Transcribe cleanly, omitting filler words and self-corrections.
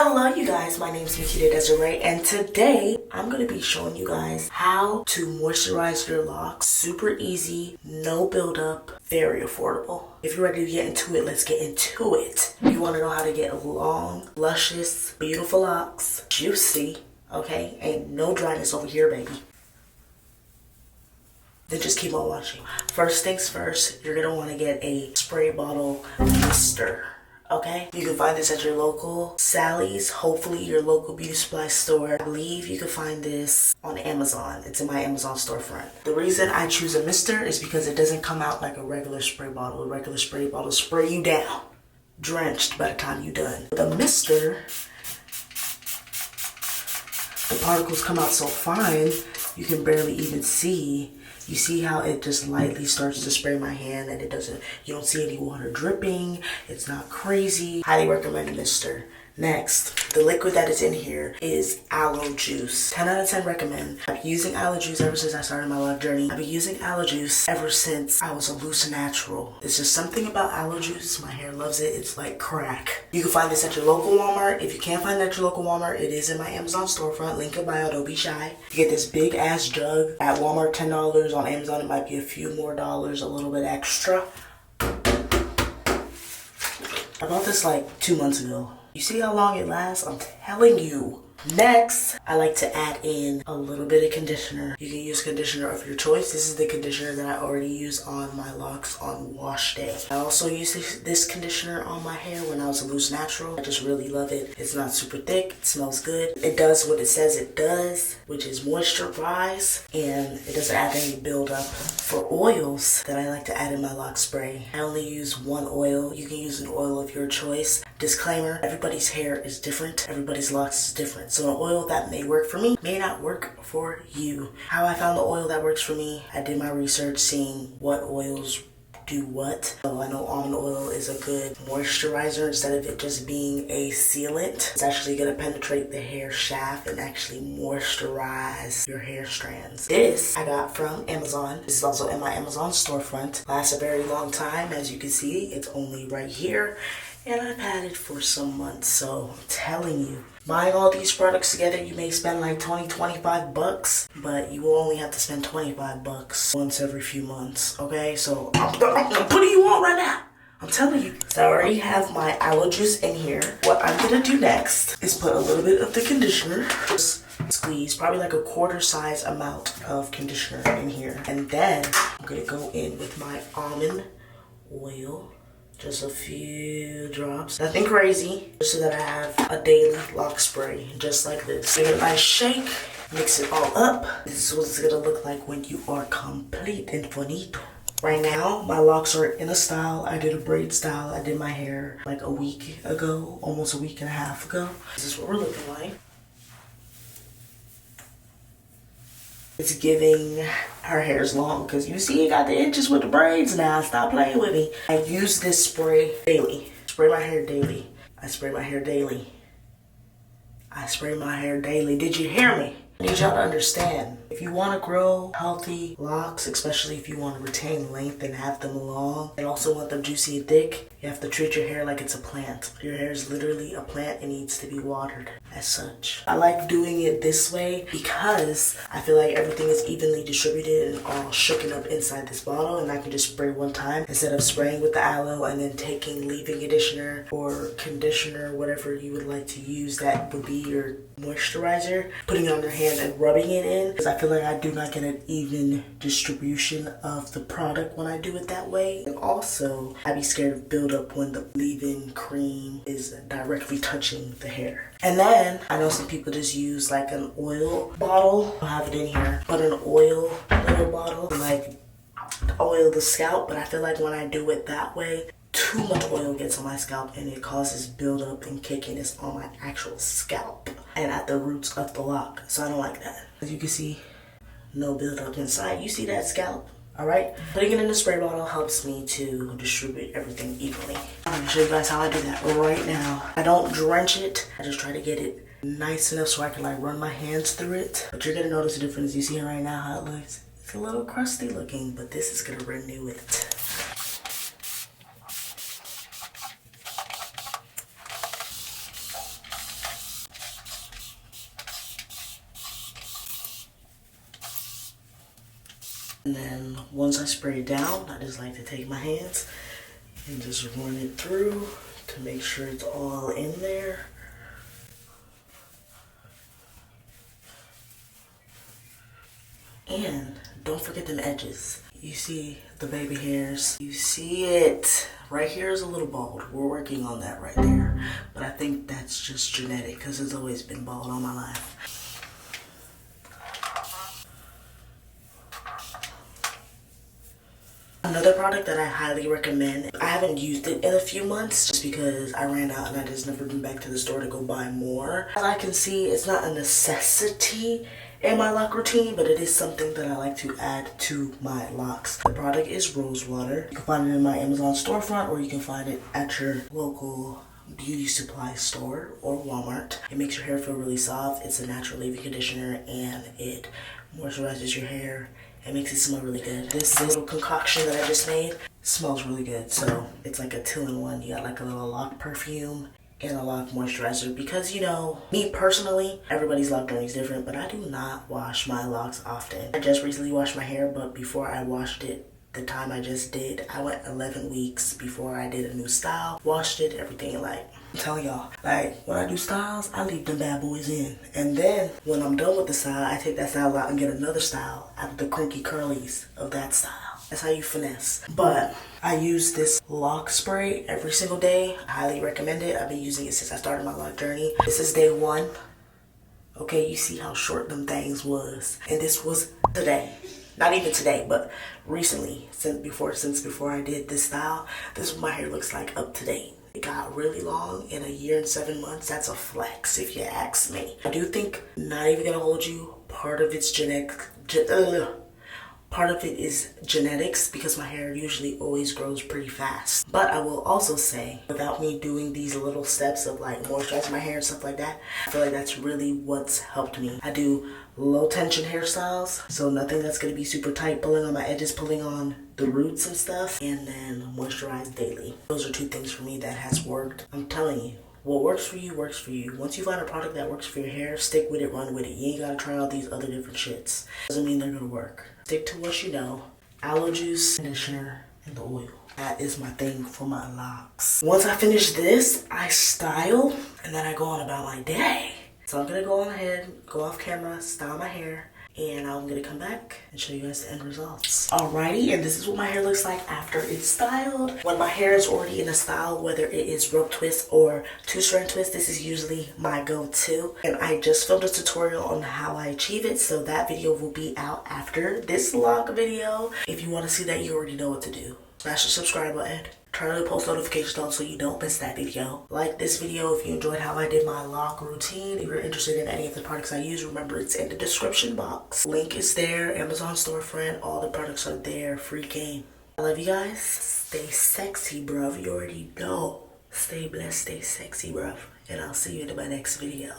Hello you guys, my name is Makeda Dezarae, and today I'm going to be showing you guys how to moisturize your locks. Super easy, no buildup, very affordable. If you're ready to get into it, let's get into it. If you want to know how to get long, luscious, beautiful locks, juicy, okay, ain't no dryness over here, baby, then just keep on watching. First things first, you're going to want to get a spray bottle mister. Okay, you can find this at your local Sally's, hopefully your local beauty supply store. I believe you can find this on Amazon. It's in my Amazon storefront. The reason I choose a mister is because it doesn't come out like a regular spray bottle. A regular spray bottle spray you down, drenched by the time you're done. The mister, the particles come out so fine, you can barely even see. You see how it just lightly starts to spray my hand and it doesn't, you don't see any water dripping. It's not crazy. Highly recommend mister. Next, the liquid that is in here is Aloe Juice. 10 out of 10 recommend. I've been using Aloe Juice ever since I started my lock journey. I've been using Aloe Juice ever since I was a loose natural. There's just something about Aloe Juice. My hair loves it. It's like crack. You can find this at your local Walmart. If you can't find it at your local Walmart, it is in my Amazon storefront. Link in bio, don't be shy. You get this big ass jug. At Walmart, $10. On Amazon, it might be a few more dollars, a little bit extra. I bought this like 2 months ago. You see how long it lasts? I'm telling you. Next, I like to add in a little bit of conditioner. You can use conditioner of your choice. This is the conditioner that I already use on my locks on wash day. I also use this conditioner on my hair when I was a loose natural. I just really love it. It's not super thick. It smells good. It does what it says it does, which is moisturize, and it doesn't add any buildup. For oils that I like to add in my lock spray, I only use one oil. You can use an oil of your choice. Disclaimer, everybody's hair is different. Everybody's locks is different. So an oil that may work for me may not work for you. How I found the oil that works for me, I did my research seeing what oils do what. So I know almond oil is a good moisturizer instead of it just being a sealant. It's actually going to penetrate the hair shaft and actually moisturize your hair strands. This I got from Amazon. This is also in my Amazon storefront. Lasts a very long time. As you can see, it's only right here. And I've had it for some months, so I'm telling you, buying all these products together, you may spend like 20, 25 bucks, but you will only have to spend 25 bucks once every few months, okay? So I'm putting you on right now. I'm telling you. So I already have my aloe juice in here. What I'm gonna do next is put a little bit of the conditioner. Just squeeze probably like a quarter size amount of conditioner in here. And then I'm gonna go in with my almond oil. Just a few drops. Nothing crazy. Just so that I have a daily lock spray. Just like this. Give it a nice shake. Mix it all up. This is what it's gonna look like when you are complete and bonito. Right now, my locks are in a style. I did a braid style. I did my hair like a week ago. Almost a week and a half ago. This is what we're looking like. It's giving her hair's long because you see you got the inches with the braids now. Stop playing with me. I use this spray daily. Spray my hair daily. I spray my hair daily. I spray my hair daily. Did you hear me? I need y'all to understand. If you want to grow healthy locks, especially if you want to retain length and have them long, and also want them juicy and thick, you have to treat your hair like it's a plant. Your hair is literally a plant and needs to be watered as such. I like doing it this way because I feel like everything is evenly distributed and all shooken up inside this bottle, and I can just spray one time instead of spraying with the aloe and then taking leave-in conditioner or conditioner, whatever you would like to use that would be your moisturizer, putting it on your hand and rubbing it in, because I feel like I do not get an even distribution of the product when I do it that way. And also, I'd be scared of buildup when the leave-in cream is directly touching the hair. And then, I know some people just use like an oil bottle. I'll have it in here. But an oil little bottle, like oil the scalp. But I feel like when I do it that way, too much oil gets on my scalp and it causes buildup and cakeiness on my actual scalp and at the roots of the lock. So I don't like that. As you can see, no buildup inside. You see that scalp? Alright? Putting it in the spray bottle helps me to distribute everything evenly. I'm going to show you guys how I do that right now. I don't drench it. I just try to get it nice enough so I can like run my hands through it. But you're going to notice the difference. You see right now how it looks? It's a little crusty looking, but this is going to renew it. And then once I spray it down, I just like to take my hands and just run it through to make sure it's all in there. And don't forget them edges. You see the baby hairs. You see it. Right here is a little bald. We're working on that right there. But I think that's just genetic because it's always been bald all my life. Another product that I highly recommend, I haven't used it in a few months just because I ran out and I just never been back to the store to go buy more. As I can see, it's not a necessity in my lock routine, but it is something that I like to add to my locks. The product is rose water. You can find it in my Amazon storefront, or you can find it at your local beauty supply store or Walmart. It makes your hair feel really soft. It's a natural leave-in conditioner and it moisturizes your hair. It makes it smell really good. This little concoction that I just made smells really good. So it's like a 2-in-1. You got like a little lock perfume and a lock moisturizer, because you know, me personally, everybody's lock journey is different, but I do not wash my locks often. I just recently washed my hair, but before I washed it, the time I just did, I went 11 weeks before I did a new style, washed it, everything. Like, I'm telling y'all, like when I do styles, I leave them bad boys in. And then when I'm done with the style, I take that style out and get another style out of the crinky curlies of that style. That's how you finesse. But I use this lock spray every single day. I highly recommend it. I've been using it since I started my lock journey. This is day 1. Okay, you see how short them things was. And this was today. Not even today, but recently, since before I did this style, this is what my hair looks like up to date. It got really long in a year and 7 months. That's a flex if you ask me. I do think, not even gonna hold you, part of it's part of it is genetics, because my hair usually always grows pretty fast. But I will also say, without me doing these little steps of like moisturizing my hair and stuff like that, I feel like that's really what's helped me. I do low tension hairstyles, so nothing that's gonna be super tight, pulling on my edges, pulling on the roots and stuff, and then moisturize daily. Those are 2 things for me that has worked. I'm telling you, what works for you works for you. Once you find a product that works for your hair, stick with it, run with it. You ain't gotta try all these other different shits. Doesn't mean they're gonna work. Stick to what you know. Aloe Juice, conditioner, and the oil. That is my thing for my locks. Once I finish this, I style, and then I go on about my day. So I'm gonna go on ahead, go off camera, style my hair, and I'm gonna come back and show you guys the end results. Alrighty, and this is what my hair looks like after it's styled. When my hair is already in a style, whether it is rope twist or 2 strand twist, this is usually my go-to. And I just filmed a tutorial on how I achieve it, so that video will be out after this lock video. If you want to see that, you already know what to do. Smash the subscribe button. Turn the post notifications on so you don't miss that video. Like this video if you enjoyed how I did my lock routine. If you're interested in any of the products I use, remember it's in the description box. Link is there, Amazon storefront, all the products are there, free game. I love you guys. Stay sexy, bruv. You already know. Stay blessed, stay sexy, bruv. And I'll see you in my next video.